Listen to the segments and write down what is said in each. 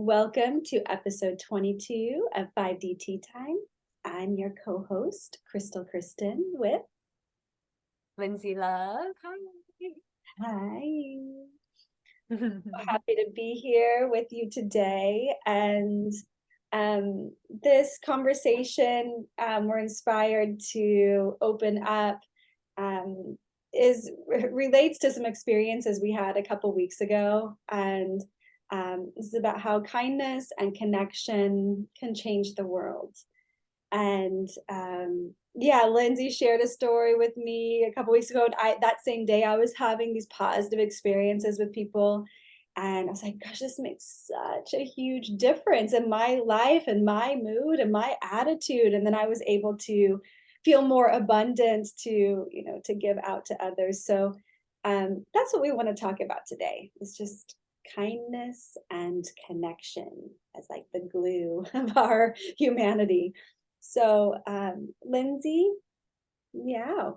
Welcome to episode 22 of 5D Tea Time. I'm your co-host, Kristen with Lindsay love. Hi. Hi. Happy to be here with you today. And this conversation we're inspired to open up um, is relates to some experiences we had a couple weeks ago. And this is about how kindness and connection can change the world. And yeah, Lindsay shared a story with me a couple weeks ago. And that same day I was having these positive experiences with people. And I was like, gosh, this makes such a huge difference in my life and my mood and my attitude. And then I was able to feel more abundant to give out to others. So that's what we want to talk about today. It's just kindness and connection as like the glue of our humanity. So, Lindsay, yeah,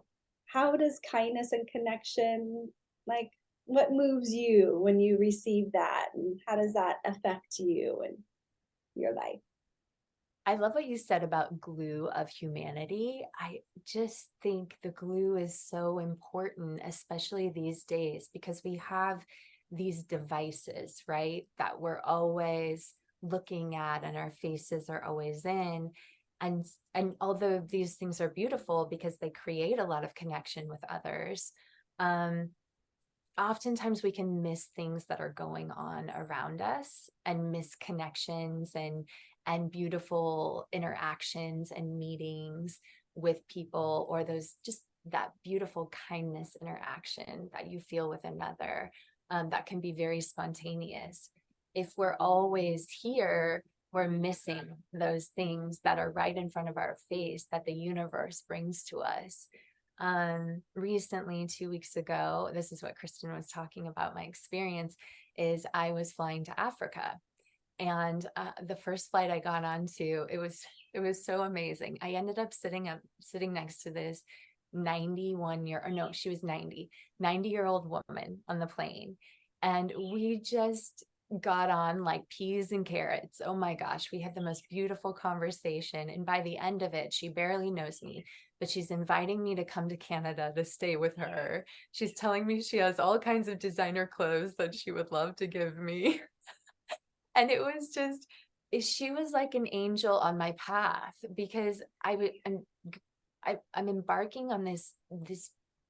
how does kindness and connection, like, what moves you when you receive that, and how does that affect you and your life? I love what you said about glue of humanity. I just think the glue is so important, especially these days, because we have these devices, right, that we're always looking at and our faces are always in. And although these things are beautiful because they create a lot of connection with others, um, oftentimes we can miss things that are going on around us and miss connections and beautiful interactions and meetings with people, or those just that beautiful kindness interaction that you feel with another, that can be very spontaneous. If we're always here, we're missing those things that are right in front of our face that the universe brings to us. Recently, 2 weeks ago, this is what Kristen was talking about. My experience is I was flying to Africa, and the first flight I got onto, it was so amazing. I ended up sitting next to this 91 year, or no, she was 90-year-old woman on the plane, and we just got on like peas and carrots. Oh my gosh, we had the most beautiful conversation, and by the end of it, she barely knows me, but she's inviting me to come to Canada to stay with her. She's telling me she has all kinds of designer clothes that she would love to give me. And it was just, she was like an angel on my path, because I'm embarking on this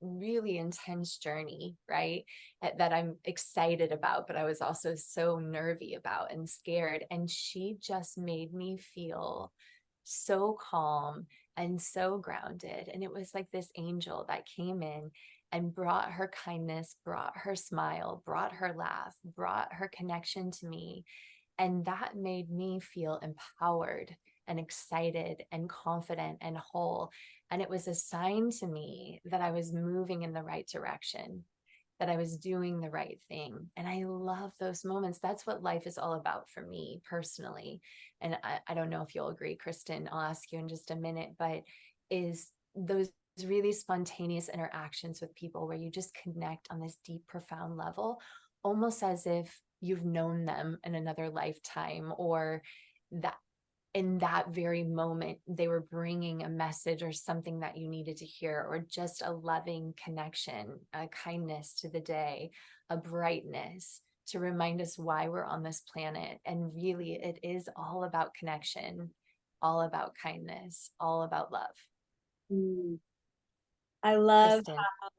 really intense journey, right? That I'm excited about, but I was also so nervy about and scared. And she just made me feel so calm and so grounded. And it was like this angel that came in and brought her kindness, brought her smile, brought her laugh, brought her connection to me. And that made me feel empowered and excited and confident and whole. And it was a sign to me that I was moving in the right direction, that I was doing the right thing. And I love those moments. That's what life is all about for me personally. And I don't know if you'll agree, Kristen, I'll ask you in just a minute, but is those really spontaneous interactions with people where you just connect on this deep, profound level, almost as if you've known them in another lifetime, or that in that very moment they were bringing a message or something that you needed to hear, or just a loving connection, a kindness to the day, a brightness to remind us why we're on this planet. And really, it is all about connection, all about kindness, all about love. Mm, I love Kristen.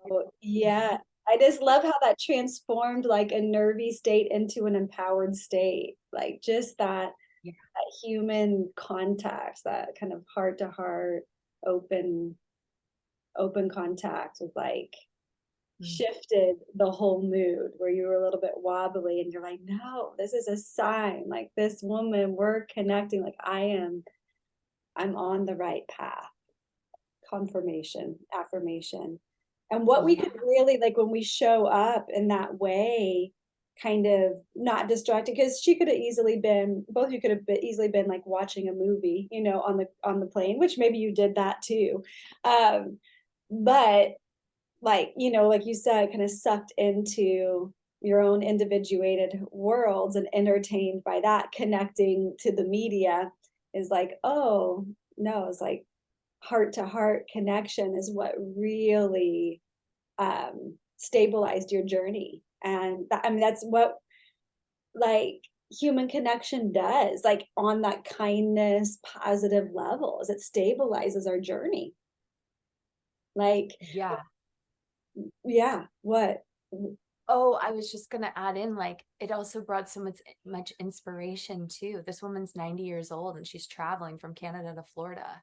how, yeah, I just love how that transformed like a nervy state into an empowered state. Like just Yeah. that human contact, that kind of heart to heart, open, open contact was like Mm. shifted the whole mood where you were a little bit wobbly and you're like, no, this is a sign. Like this woman, we're connecting. Like I'm on the right path. Confirmation, affirmation. And what we Yeah. could really like when we show up in that way, kind of not distracted, because she could have easily been, both of you could have easily been like watching a movie, on the plane, which maybe you did that too. But like you said, kind of sucked into your own individuated worlds and entertained by that, connecting to the media is like, oh no, it's like heart to heart connection is what really stabilized your journey. And that, I mean, that's what like human connection does, like on that kindness, positive levels, it stabilizes our journey. Like, Yeah. yeah, what? Oh, I was just gonna add in, like, it also brought so much inspiration too. This woman's 90 years old and she's traveling from Canada to Florida.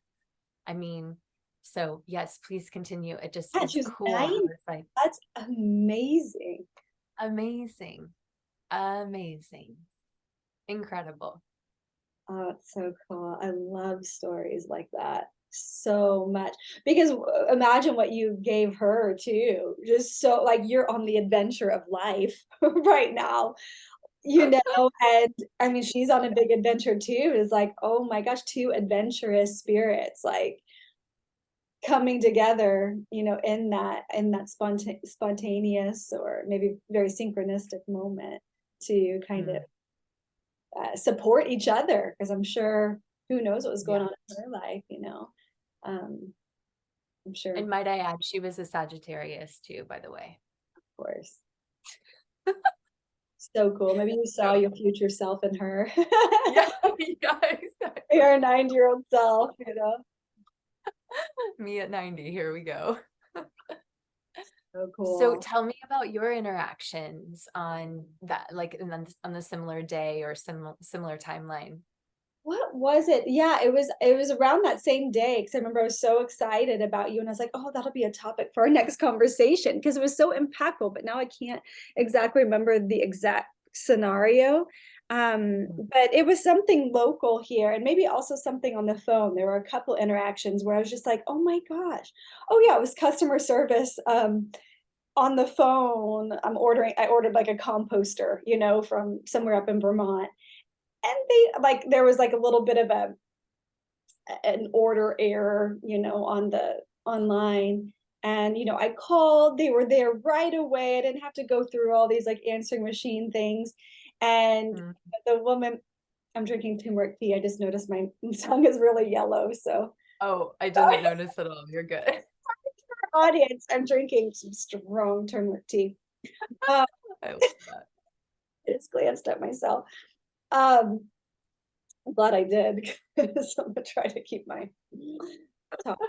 I mean, so yes, please continue. It just Yeah, is she was cool how 9. it's like That's amazing. amazing, amazing, incredible. Oh, it's so cool. I love stories like that so much because imagine what you gave her too. Just so like you're on the adventure of life right now, and I mean she's on a big adventure too. It's like, oh my gosh, two adventurous spirits like coming together, in that spontaneous or maybe very synchronistic moment to kind of Mm, support each other because I'm sure who knows what was going yeah. on in her life. Um, I'm sure, of And might I add, she was a Sagittarius too, by the way. course. So cool. Maybe you saw So your future self in her. yeah, yeah, exactly. Your 90-year-old self. Me at 90, here we go. So So cool. tell me about your interactions on that, like on the similar day or similar timeline. What was it? Yeah, it was around that same day because I remember I was so excited about you and I was like, "Oh, that'll be a topic for our next conversation," because it was so impactful, but now I can't exactly remember the exact scenario. Mm, But it was something local here and maybe also something on the phone. There were a couple interactions where I was just like, "Oh my gosh." Oh yeah, it was customer service on the phone. I ordered like a composter, from somewhere up in Vermont and they like there was like a little bit of an order error, on the online. And I called, they were there right away. I didn't have to go through all these like answering machine things. And mm. the woman, I'm drinking turmeric tea. I just noticed my tongue is really yellow. So Oh, I didn't notice at all. You're good. audience, I'm drinking some strong turmeric tea. Uh, I love that. I just glanced at myself. Um, I'm glad I did. So I'm gonna try to keep my talk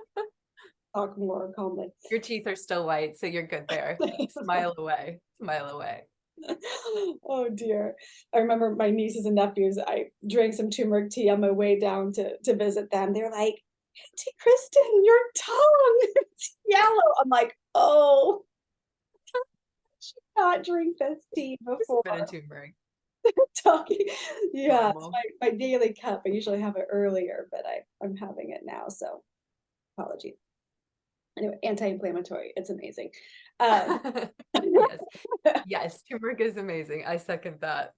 talk more calmly. Your teeth are still white, so you're good there. Smile away. Smile away. Oh dear. I remember my nieces and nephews, I drank some turmeric tea on my way down to visit them. They're like, Auntie Kristen, your tongue, it's yellow. I'm like, oh, not drink this tea Just a before bit of turmeric. talking. Yeah, it's Normal. my daily cup. I usually have it earlier, but I'm having it now, so apologies. Anyway, anti-inflammatory. It's amazing. Um, Yes. Yes, turmeric is amazing. I second that.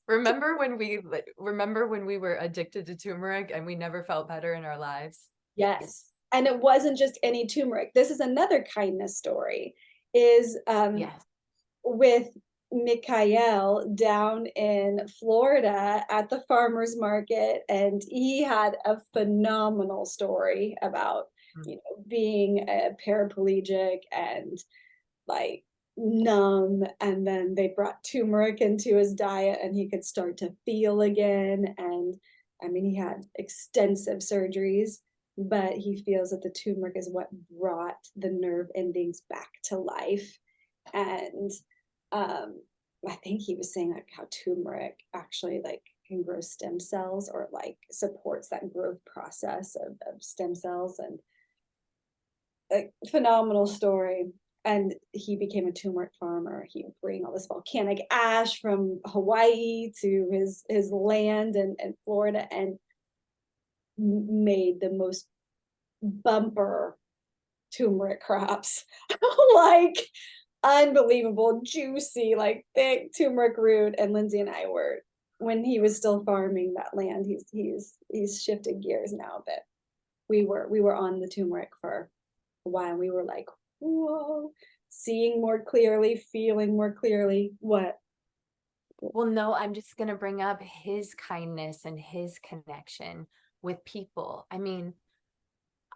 Remember when we were addicted to turmeric and we never felt better in our lives? Yes. And it wasn't just any turmeric. This is another kindness story, is Yes. with Mikael down in Florida at the farmer's market. And he had a phenomenal story about, Mm, being a paraplegic and like numb. And then they brought turmeric into his diet and he could start to feel again. And I mean, he had extensive surgeries, but he feels that the turmeric is what brought the nerve endings back to life. And I think he was saying like how turmeric actually like can grow stem cells or like supports that growth process of stem cells and like phenomenal story. And he became a turmeric farmer. He would bring all this volcanic ash from Hawaii to his land and Florida and made the most bumper turmeric crops. Like unbelievable, juicy, like thick turmeric root. And Lindsay and I were when he was still farming that land. He's shifted gears now, but we were on the turmeric for a while. And we were like, whoa, seeing more clearly, feeling more clearly. What? Well, no, I'm just going to bring up his kindness and his connection with people. I mean,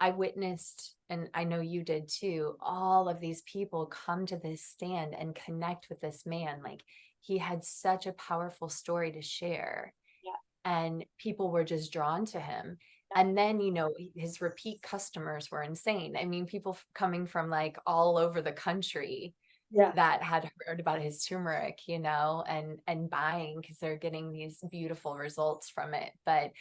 I witnessed, and I know you did too, all of these people come to this stand and connect with this man. Like, he had such a powerful story to share, Yeah. and people were just drawn to him. And then, his repeat customers were insane. I mean, people coming from like all over the country Yeah. that had heard about his turmeric, and buying because they're getting these beautiful results from it. But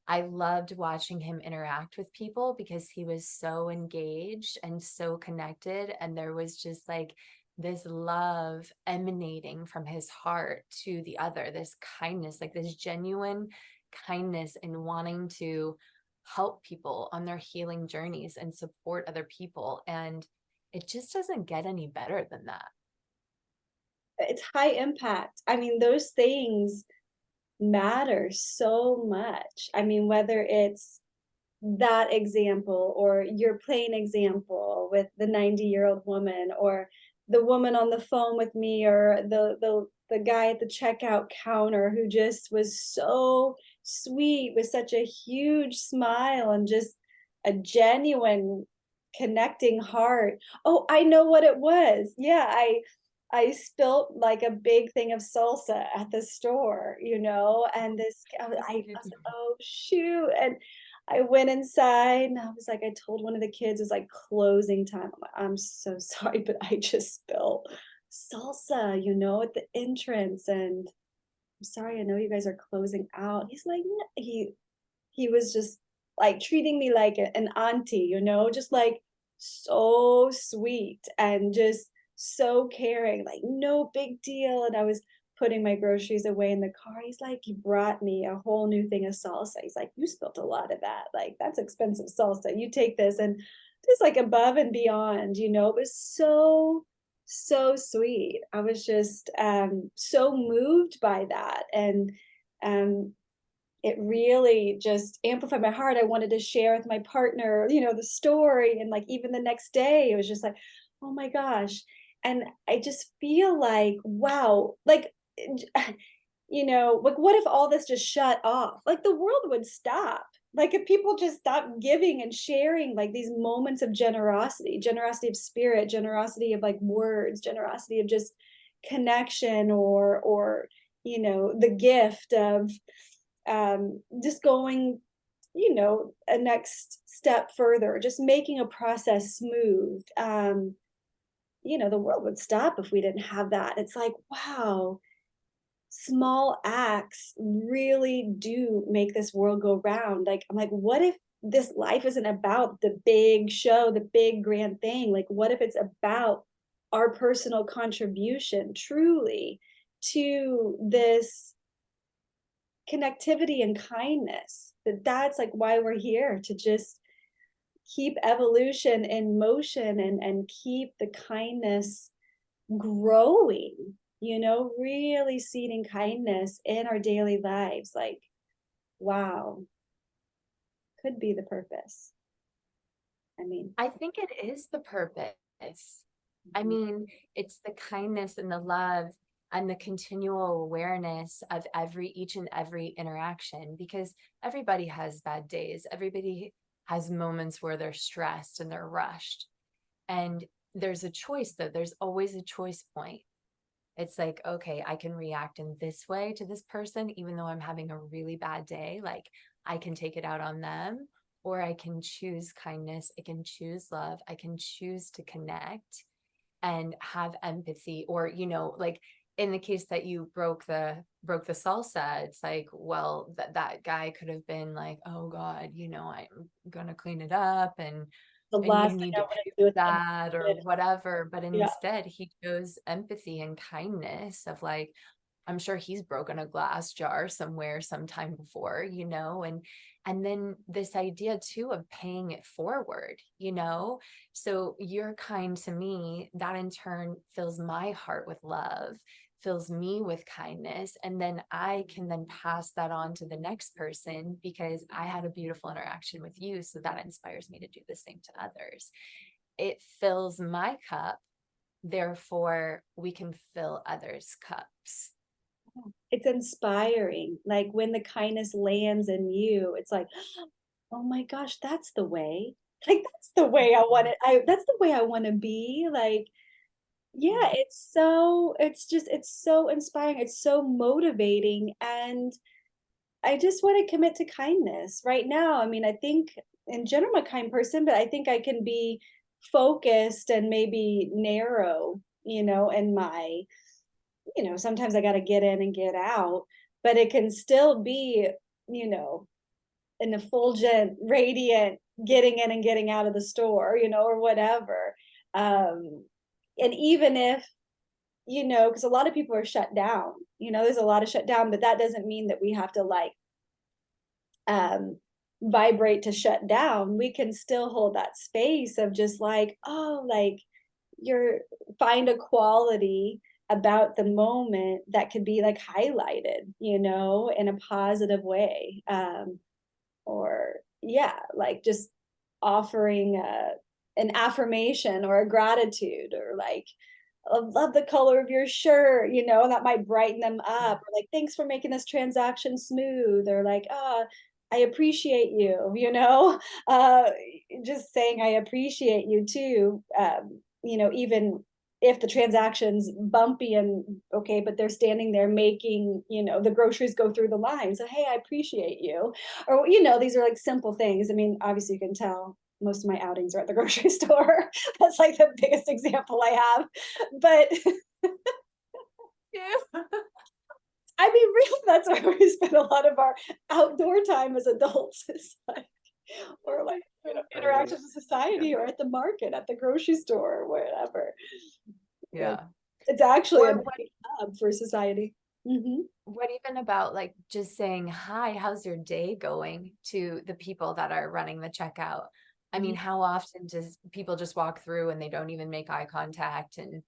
I loved watching him interact with people because he was so engaged and so connected. And there was just like this love emanating from his heart to the other, this kindness, like this genuine kindness and wanting to help people on their healing journeys and support other people. And it just doesn't get any better than that. It's high impact. I mean, those things matter so much. I mean, whether it's that example or your plain example with the 90-year-old woman, or the woman on the phone with me, or the guy at the checkout counter who just was so sweet with such a huge smile and just a genuine connecting heart. Oh, I know what it was. Yeah, I spilt like a big thing of salsa at the store, and this I was like, oh shoot. And I went inside and I was like, I told one of the kids, it was like closing time. I'm like, I'm so sorry, but I just spilled salsa, at the entrance. And I'm sorry, I know you guys are closing out. He's like, "No." He was just like treating me like an auntie, just like so sweet and just so caring, like no big deal. And I was putting my groceries away in the car. He's like, he brought me a whole new thing of salsa. He's like, you spilled a lot of that. Like, that's expensive salsa. You take this. And just like above and beyond, it was so, so sweet. I was just so moved by that. And um, it really just amplified my heart. I wanted to share with my partner, the story. And like even the next day, it was just like, oh my gosh. And I just feel like, wow, like, like what if all this just shut off? Like the world would stop. Like if people just stopped giving and sharing like these moments of generosity of spirit, generosity of like words, generosity of just connection, or the gift of just going, a next step further, just making a process smooth. The world would stop if we didn't have that. It's like, wow, small acts really do make this world go round. Like, I'm like, what if this life isn't about the big show, the big grand thing? Like, what if it's about our personal contribution truly to this connectivity and kindness? That's like why we're here, to just keep evolution in motion, and keep the kindness growing, really seeding kindness in our daily lives. Like, wow, could be the purpose. I mean, I think it is the purpose. I mhm. mean, it's the kindness and the love and the continual awareness of each and every interaction, because everybody has bad days. Everybody has moments where they're stressed and they're rushed. And there's a choice, though. There's always a choice point. It's like, okay, I can react in this way to this person, even though I'm having a really bad day. Like, I can take it out on them, or I can choose kindness. I can choose love. I can choose to connect and have empathy. Or, like in the case that you broke the salsa, it's like, well, that guy could have been like, oh God, I'm gonna clean it up, The and you last thing need I to want pay to do for is that or whatever. But yeah, instead, he chose empathy and kindness of like, I'm sure he's broken a glass jar somewhere sometime before, and then this idea too of paying it forward, so you're kind to me, that in turn fills my heart with love, fills me with kindness, and then I can then pass that on to the next person because I had a beautiful interaction with you, so that inspires me to do the same to others. It fills my cup, therefore we can fill others' cups. It's inspiring. Like when the kindness lands in you, it's like, oh my gosh, that's the way. Like that's the way I want Mhm. it. That's the way I want to be. Like, yeah, Mhm. it's so inspiring. It's so motivating. And I just want to commit to kindness right now. I mean, I think in general I'm a kind person, but I think I can be focused and maybe narrow, in my, sometimes I got to get in and get out, but it can still be, you know, an effulgent, radiant getting in and getting out of the store, or whatever. Um, and even if, because a lot of people are shut down, there's a lot of shut down, but that doesn't mean that we have to like um, vibrate to shut down. We can still hold that space of just like, oh, like you're find a quality about the moment that could be like highlighted, in a positive way. Or yeah, like just offering an affirmation or a gratitude, or like, I love the color of your shirt, and that might brighten them up. Or like, thanks for making this transaction smooth, or like, I appreciate you, uh, just saying I appreciate you too, even if the transaction's bumpy and okay, but they're standing there making, the groceries go through the line. So, hey, I appreciate you. Or, these are like simple things. I mean, obviously you can tell most of my outings are at the grocery store. That's like the biggest example I have. But Yeah. I mean, really, that's where we spend a lot of our outdoor time as adults. Is like, or like, So funny. interactions with society, or at the market, at the grocery store, or wherever. Yeah. Yeah. It's actually a Or big hub for society. Hmm. what even about like just saying, hi, how's your day going to the people that are running the checkout? I mean, how often does people just walk through and they don't even make eye contact and,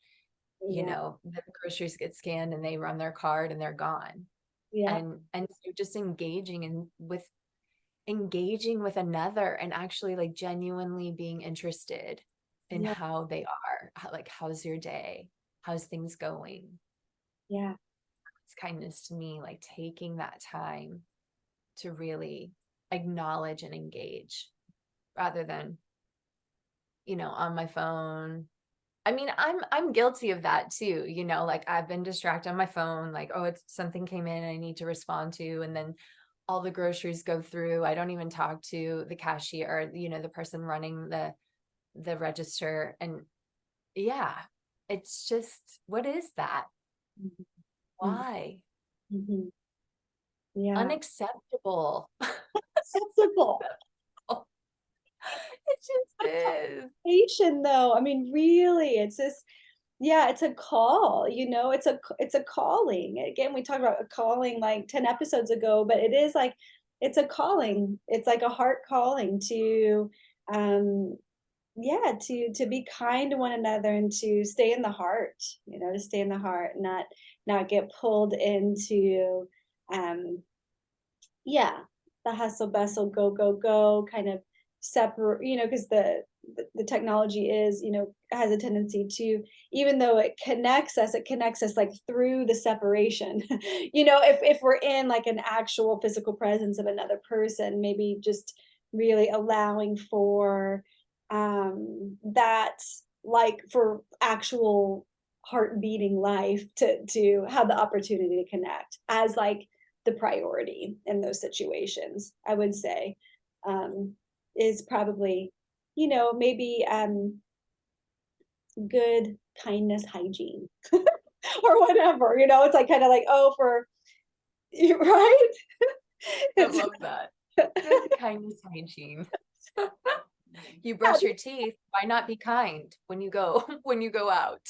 Yeah. the groceries get scanned and they run their card and they're gone. Yeah. And so just engaging with another and actually like genuinely being interested in Yeah. how they are, like how's your day? How's things going? Yeah. It's kindness to me, like taking that time to really acknowledge and engage rather than, on my phone. I mean, I'm guilty of that too, like I've been distracted on my phone, like, oh, it's something came in I need to respond to, and then all the groceries go through. I don't even talk to the cashier or, the person running the register. And yeah, it's just, what is that? Mhm. Why? Mhm. Yeah. Unacceptable. Sensible. It just is. Patient though. I mean, really, it's just, yeah, it's a call, it's a calling. Again, we talked about a calling like 10 episodes ago, but it is like it's a calling. It's like a heart calling to um yeah, to be kind to one another and to stay in the heart, to stay in the heart, not get pulled into um yeah, the hustle bustle, go, go, go, kind of separate, because the technology is, has a tendency to, even though it connects us like through the separation. If we're in like an actual physical presence of another person, maybe just really allowing for that, like for actual heart beating life to have the opportunity to connect as like the priority in those situations, I would say, um, is probably, maybe good kindness hygiene or whatever, it's like kind of like, oh, for, right? I It's love that. Good kindness hygiene. You yeah, brush your teeth, why not be kind when you go when you go out?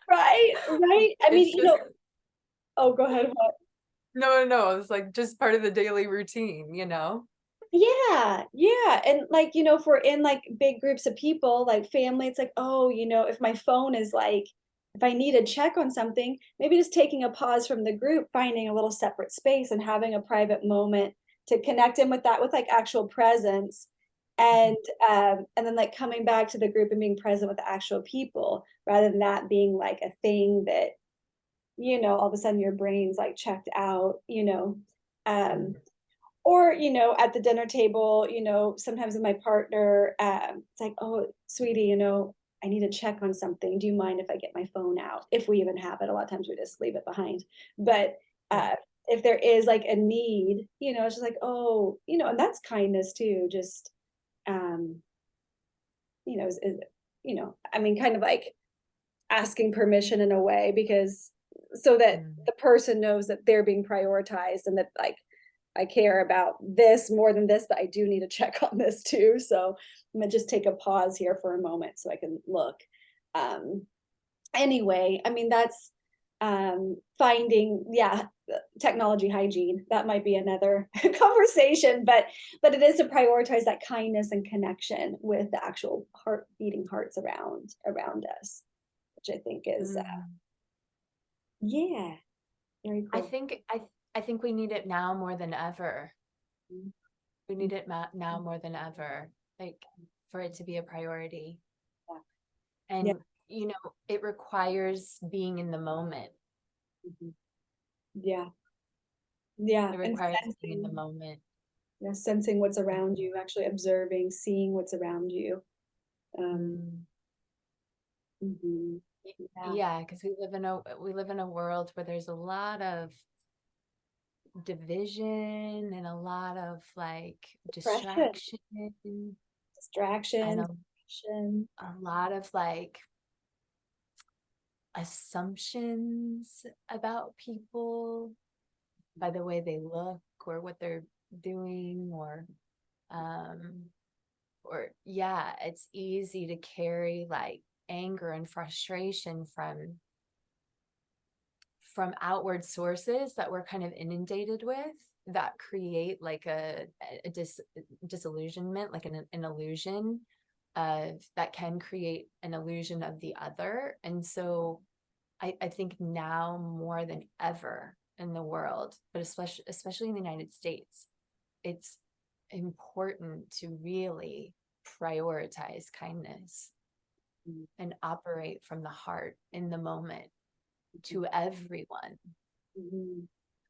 right, right. I mean, It's just oh, go ahead. What? no, it's like just part of the daily routine. Yeah, yeah. And like, if we're in like big groups of people, like family, it's like, oh, if my phone is like, if I need to check on something, maybe just taking a pause from the group, finding a little separate space and having a private moment to connect in with that with like actual presence. Mhm. And then like coming back to the group and being present with the actual people rather than that being like a thing that all of a sudden your brain's like checked out, um, Mm. or at the dinner table, sometimes with my partner, it's like, oh sweetie, I need to check on something, do you mind if I get my phone out, if we even have it. A lot of times we just leave it behind, but Yeah. if there is like a need, it's just like, oh, and that's kindness too, just um I mean, kind of like asking permission in a way, because so that Mm. the person knows that they're being prioritized, and that like I care about this more than this, but I do need to check on this too. So I'm gonna just take a pause here for a moment so I can look. Um, anyway, I mean, that's finding, yeah, technology hygiene. That might be another conversation, but it is to prioritize that kindness and connection with the actual heart beating hearts around us, which I think is Mm. yeah, very I cool. think I I think we need it now more than ever. Mhm. We need it now more than ever, like for it to be a priority. Yeah. And it requires being in the moment. Mhm. Yeah. Yeah. It And requires being in the sensing, moment. yeah, sensing what's around you, actually observing, seeing what's around you. Um, Mm. mhm. Yeah. Yeah, because we live in a world where there's a lot of division and a lot of like Depression, distraction and distraction, a, depression. a lot of like assumptions about people by the way they look or what they're doing um or yeah, it's easy to carry like anger and frustration from outward sources that we're kind of inundated with, that create like a disillusionment, like an illusion of that can create an illusion of the other. And so I think now more than ever in the world, but especially in the United States, it's important to really prioritize kindness Mhm. and operate from the heart in the moment to everyone. Mhm.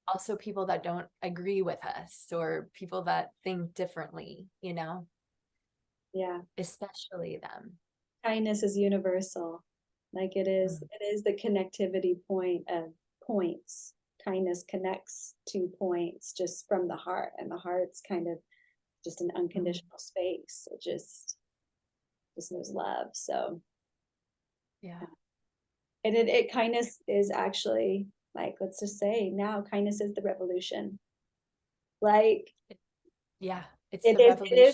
Also, people that don't agree with us or people that think differently, Yeah. especially them. Kindness is universal. Like Mm. it is the connectivity point of points. Kindness connects to points just from the heart, and the heart's kind of just an Mm. unconditional space. It just knows love. So, Yeah. and it kindness is actually, like, let's just say now, kindness is the revolution. Like, Yeah. It's the it is revolution.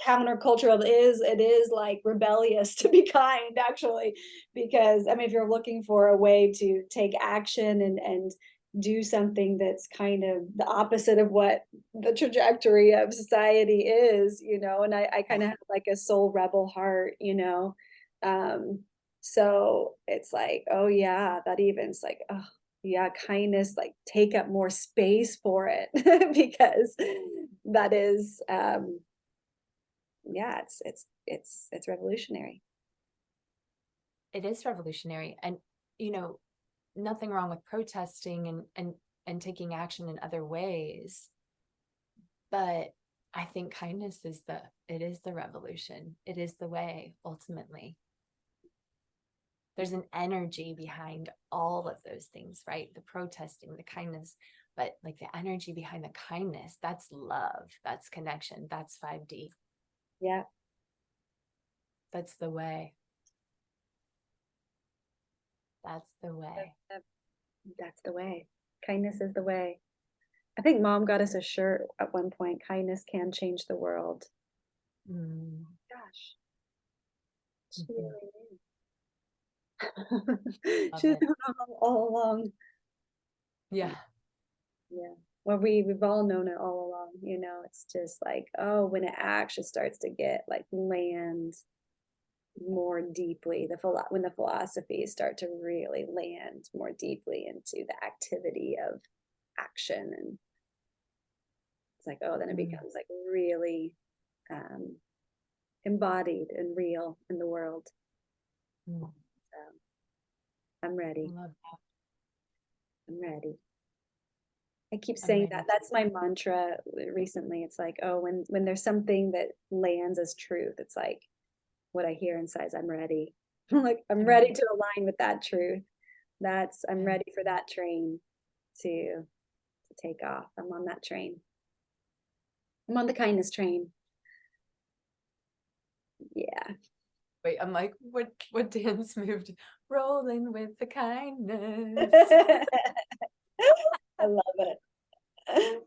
countercultural. It is like rebellious to be kind, actually, because I mean, if you're looking for a way to take action and do something that's kind of the opposite of what the trajectory of society is, and I kind Yeah. of have like a soul rebel heart, um, so it's like, oh yeah, that even's like, oh yeah, kindness, like take up more space for it, because that is yeah, it's revolutionary. It is revolutionary. And, you know, nothing wrong with protesting and taking action in other ways. But I think kindness is the revolution. It is the way ultimately. There's an energy behind all of those things, right? The protesting, the kindness, but like the energy behind the kindness, that's love, that's connection, that's 5D. Yeah, That's the way. That's the that, way. that, that's the way. Kindness is the way. I think mom got us a shirt at one point. Kindness can change the world. Mm. Gosh, she Mhm. really knew. Love She's it. known all along. Yeah. Yeah. Well, we've all known it all along. It's just like, oh, when it actually starts to get like land more deeply, when the philosophies start to really land more deeply into the activity of action, and it's like, oh, then it Mm. becomes like really um, embodied and real in the world. Mm. So I'm ready. Love that. I'm ready. I keep I'm saying ready that. to. That's my mantra recently. It's like, oh, when there's something that lands as truth, it's like what I hear inside is I'm ready. Like I'm I'm ready ready. to align with that truth. I'm I'm ready for that train to take off. I'm on that train. I'm on the kindness train. Yeah. Wait, I'm like, what dance moved? Rolling with the kindness. I love it. I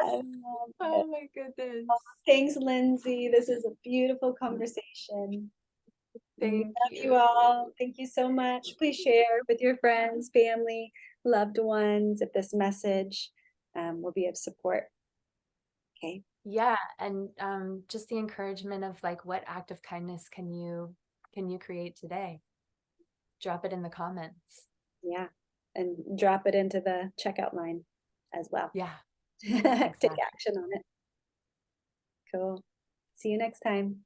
love it. Oh my goodness. Thanks, Lindsay. This is a beautiful conversation. Thank Love you you. all. Thank you so much. Please share with your friends, family, loved ones if this message will be of support. Okay. Yeah, and just the encouragement of like, what act of kindness can you create today? Drop it in the comments. Yeah. And drop it into the checkout line as well. Yeah, Take exactly. action on it. Cool. See you next time.